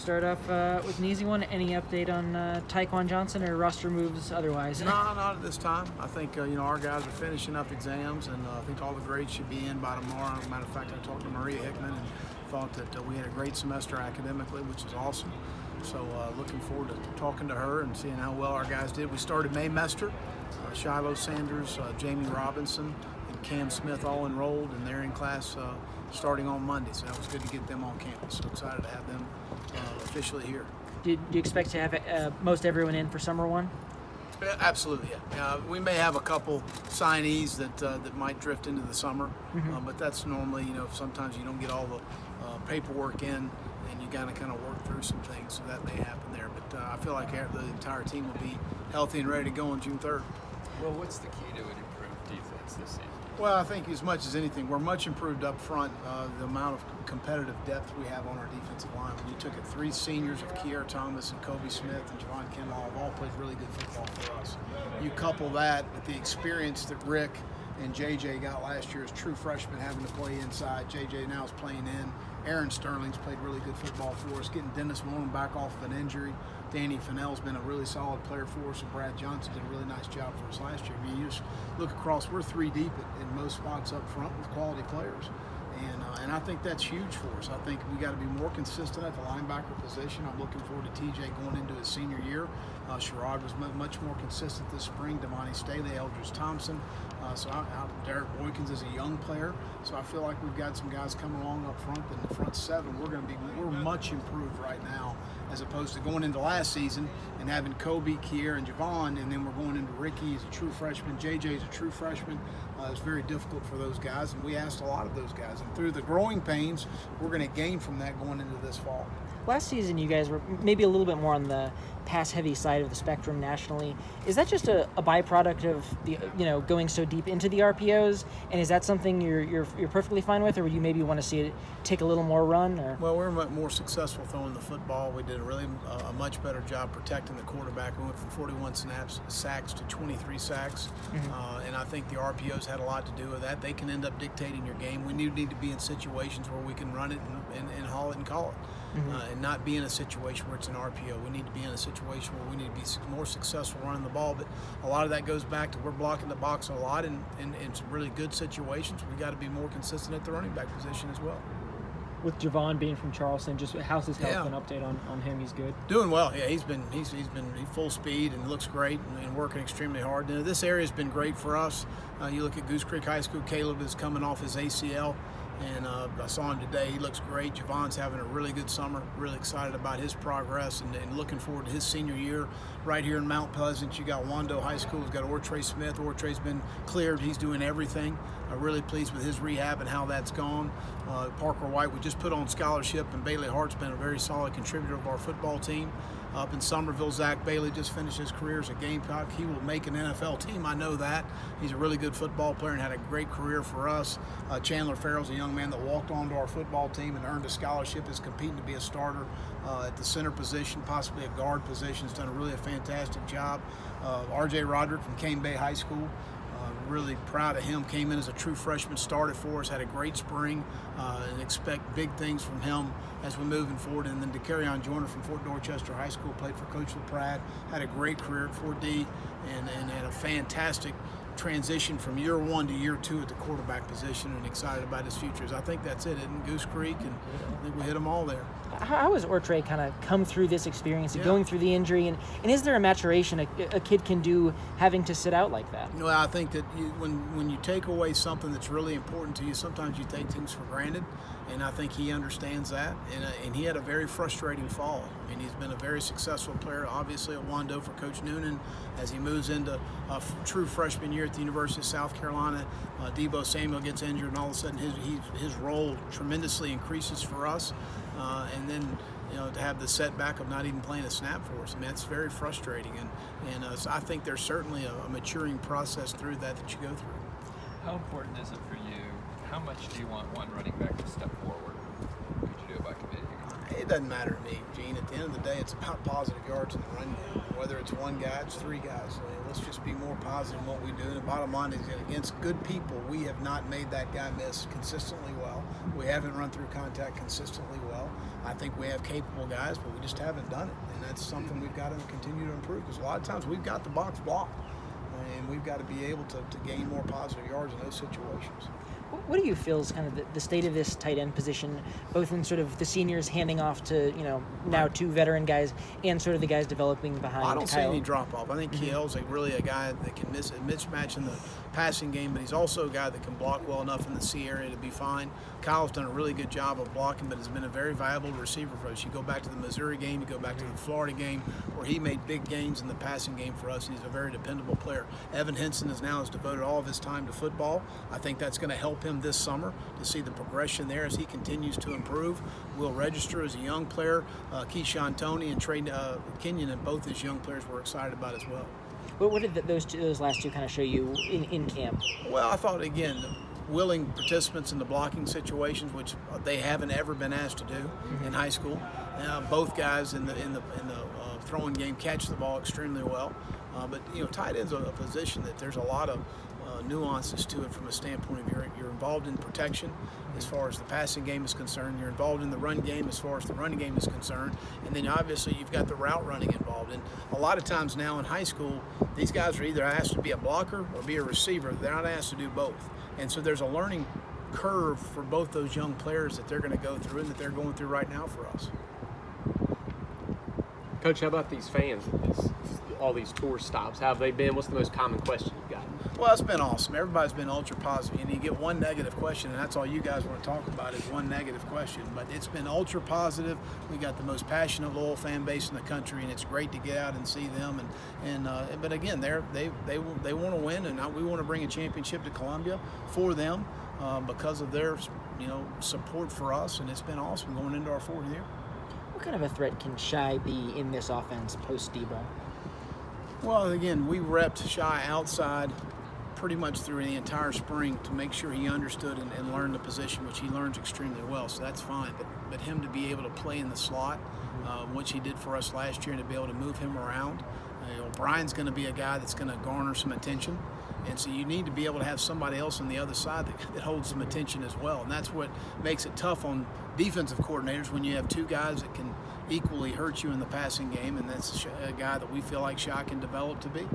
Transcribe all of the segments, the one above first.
start off with an easy one. Any update on Tyquan Johnson or roster moves otherwise? No, not at this time. I think our guys are finishing up exams, and I think all the grades should be in by tomorrow. As a matter of fact, I talked to Maria Hickman and thought that we had a great semester academically, which is awesome. So looking forward to talking to her and seeing how well our guys did. We started Maymester, Shiloh Sanders, Jamie Robinson, and Cam Smith all enrolled, and they're in class starting on Monday. So that was good to get them on campus. So excited to have them officially here. Do you expect to have most everyone in for summer one? Absolutely, yeah. We may have a couple signees that might drift into the summer, but that's normally, sometimes you don't get all the paperwork in, and you gotta kind of work through some things, so that may happen there. But I feel like the entire team will be healthy and ready to go on June 3rd. Well, what's the key to an improved defense this season? Well, I think as much as anything, we're much improved up front. The amount of competitive depth we have on our defensive line. When you took it, 3 seniors of Kier Thomas and Kobe Smith and Javon Kinlaw have all played really good football for us. You couple that with the experience that Rick and JJ got last year as true freshmen, having to play inside. JJ now is playing in. Aaron Sterling's played really good football for us. Getting Dennis Warren back off of an injury. Danny Fennell's been a really solid player for us, and Brad Johnson did a really nice job for us last year. I mean, you just look across, we're 3 deep in most spots up front with quality players. And I think that's huge for us. I think we got to be more consistent at the linebacker position. I'm looking forward to TJ going into his senior year. Sherrod was much more consistent this spring. Damani Staley, Eldridge Thompson. Derek Boykins is a young player. So I feel like we've got some guys coming along up front. In the front 7, we're much improved right now, as opposed to going into last season and having Kobe, Kier, and Javon, and then we're going into Ricky as a true freshman. JJ is a true freshman. It's very difficult for those guys, and we asked a lot of those guys. And through the growing pains, we're going to gain from that going into this fall. Last season, you guys were maybe a little bit more on the pass-heavy side of the spectrum nationally. Is that just a byproduct of the going so deep into the RPOs? And is that something you're perfectly fine with, or would you maybe want to see it take a little more run? Or? Well, we're more successful throwing the football. We did a much better job protecting the quarterback. We went from 41 sacks to 23 sacks, and I think the RPOs had a lot to do with that. They can end up dictating your game. We need to be in situations where we can run it and haul it and call it. And not be in a situation where it's an RPO. We need to be in a situation where we need to be more successful running the ball. But a lot of that goes back to we're blocking the box a lot in some really good situations. We got to be more consistent at the running back position as well. With Javon being from Charleston, just how's his health? An update on him? He's good. Doing well. Yeah, he's been full speed and looks great and working extremely hard. And this area has been great for us. You look at Goose Creek High School. Caleb is coming off his ACL. And I saw him today. He looks great. Javon's having a really good summer. Really excited about his progress and looking forward to his senior year right here in Mount Pleasant. You got Wando High School. We've got Ortre Smith. Ortre's been cleared. He's doing everything. I'm really pleased with his rehab and how that's gone. Parker White, we just put on scholarship, and Bailey Hart's been a very solid contributor of our football team. Up in Somerville, Zach Bailey just finished his career as a Gamecock. He will make an NFL team, I know that. He's a really good football player and had a great career for us. Chandler Farrell's a young man that walked onto our football team and earned a scholarship, is competing to be a starter at the center position, possibly a guard position. He's done a fantastic job. RJ Roderick from Cane Bay High School. Really proud of him. Came in as a true freshman, started for us, had a great spring, and expect big things from him as we're moving forward. And then DeCarrion Joyner from Fort Dorchester High School played for Coach LaPrade, had a great career at 4D, and had a fantastic transition from year 1 to year 2 at the quarterback position, and excited about his futures. I think that's it in Goose Creek, and I think we hit them all there. How has Ortre kind of come through this experience of going through the injury, and is there a maturation a kid can do having to sit out like that? Well, I think that when you take away something that's really important to you, sometimes you take things for granted, and I think he understands that, and he had a very frustrating fall. I mean, he's been a very successful player, obviously at Wando for Coach Noonan, as he moves into a true freshman year at the University of South Carolina. Debo Samuel gets injured, and all of a sudden his role tremendously increases for us, and then to have the setback of not even playing a snap for us. I mean, that's very frustrating, and so I think there's certainly a maturing process through that you go through. How important is it for you? How much do you want one running back to step forward? Could you do it by committee? It doesn't matter to me, Gene. At the end of the day, it's about positive yards in the run game. Whether it's one guy, it's three guys. So let's just be more positive in what we do. And the bottom line is that against good people, we have not made that guy miss consistently well. We haven't run through contact consistently well. I think we have capable guys, but we just haven't done it. And that's something we've got to continue to improve, because a lot of times we've got the box blocked, and we've got to be able to gain more positive yards in those situations. What do you feel is kind of the state of this tight end position, both in sort of the seniors handing off to, now two veteran guys, and sort of the guys developing behind? I don't see Kyle? any drop-off. I think Kiel's really a guy that can miss a mismatch in the passing game, but he's also a guy that can block well enough in the C area to be fine. Kyle's done a really good job of blocking, but has been a very valuable receiver for us. You go back to the Missouri game, you go back to the Florida game, where he made big gains in the passing game for us, and he's a very dependable player. Evan Henson has devoted all of his time to football. I think that's going to help him this summer to see the progression there as he continues to improve. Will register as a young player. Keyshawn Toney and Trey Kenyon, and both his young players we're excited about as well. What did those last two kind of show you in camp? Well, I thought, again, willing participants in the blocking situations, which they haven't ever been asked to do in high school. Both guys in the throwing game catch the ball extremely well. But tight end's a position that there's a lot of nuances to it from a standpoint of you're involved in protection as far as the passing game is concerned. You're involved in the run game as far as the running game is concerned. And then obviously you've got the route running involved. And a lot of times now in high school, these guys are either asked to be a blocker or be a receiver. They're not asked to do both. And so there's a learning curve for both those young players that they're going to go through and that they're going through right now for us. Coach, how about these fans? All these tour stops, how have they been? What's the most common question you've gotten? Well, it's been awesome. Everybody's been ultra positive. And you get one negative question, and that's all you guys want to talk about is one negative question. But it's been ultra positive. We got the most passionate, loyal fan base in the country, and it's great to get out and see them. But again, they want to win, and we want to bring a championship to Columbia for them because of their support for us. And it's been awesome going into our fourth year. What kind of a threat can Shai be in this offense post-Debo? Well, again, we repped Shai outside pretty much through the entire spring to make sure he understood and learned the position, which he learns extremely well, so that's fine. But him to be able to play in the slot, which he did for us last year, and to be able to move him around. Brian's going to be a guy that's going to garner some attention. And so you need to be able to have somebody else on the other side that holds some attention as well. And that's what makes it tough on defensive coordinators when you have two guys that can equally hurt you in the passing game. And that's a guy that we feel like Shai can develop to be.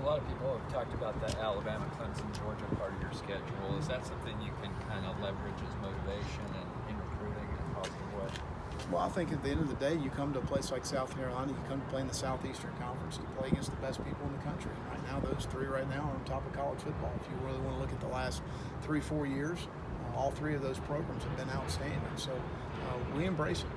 A lot of people have talked about the Alabama, Clemson, Georgia part of your schedule. Is that something you can kind of leverage as motivation and in recruiting in a positive way? Well, I think at the end of the day, you come to a place like South Carolina, you come to play in the Southeastern Conference, you play against the best people in the country. And right now, those three right now are on top of college football. If you really want to look at the last 3-4 years, all three of those programs have been outstanding. So we embrace it.